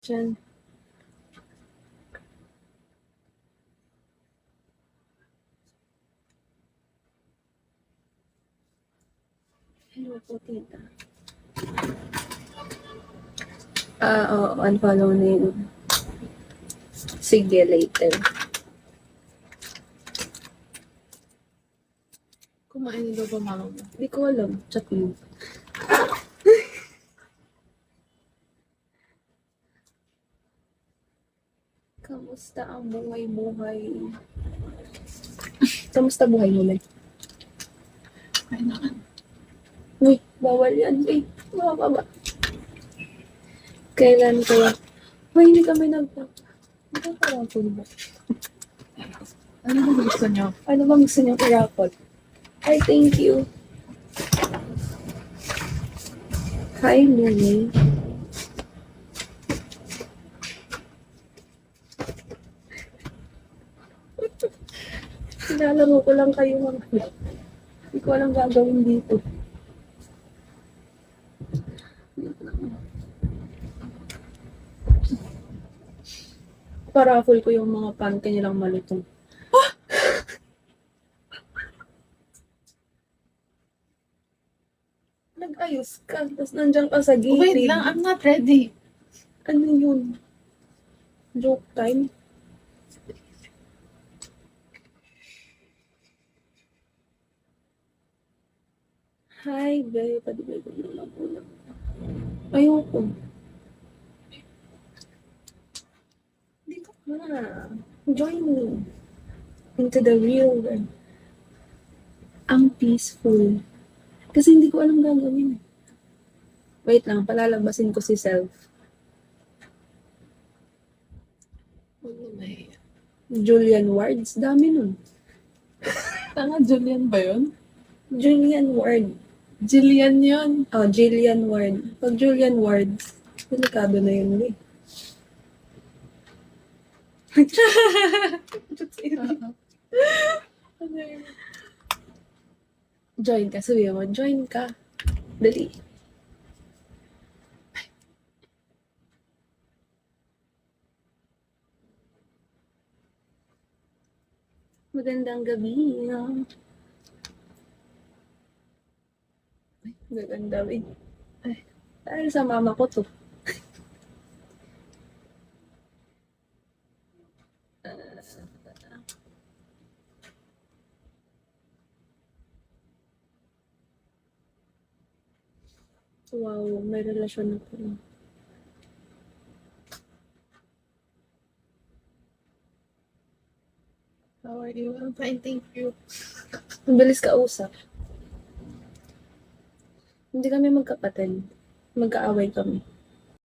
Diyan. Hello po, tita. Oo, unfollow na yun. Sige, later. Kumain daw ba mama mo? Hindi ko alam. Chat mo. Kamusta ang buhay-buhay? Kamusta buhay mo, May? Ay, nakan. Uy, bawal yan. Eh, baba. Kailan kaya? Uy, hindi kami nagpa-raffle ba? Ano ba gusto niyo? Ano bang gusto niyong i-raffle? Ay, thank you. Hi, Lumi. Nilalaro ko lang kayo mga. Hindi ko alam gagawin dito. Paraffle ko yung mga panty nilang malutong. Nag-ayos ka, tapos nandiyan ka sa gilid. Wait lang, I'm not ready. Ano yun? Joke time? Hi, babe. Padibay ko na lang ulam. Ayoko. Dito ka. Join me. Into the real world. Ang peaceful. Kasi hindi ko alam gagawin. Wait lang, palalabasin ko si Self. Ano may... Julian Wards. Dami nun. Tanga, Julian ba yun? Julian Ward. Jillian yun. Oh, Jillian Ward. Pag Julian Wards, delikado na yun, eh. Ano yun? Join ka. Sabi mo, join ka. Dali. Magandang gabi. Ay, maganda eh. Ay, dahil sa mama ko to. Wow, may relasyon na po. How are you? I'm fine, thank you. Ang bilis ka usap. Hindi kami magkapatid. Magkaaway kami.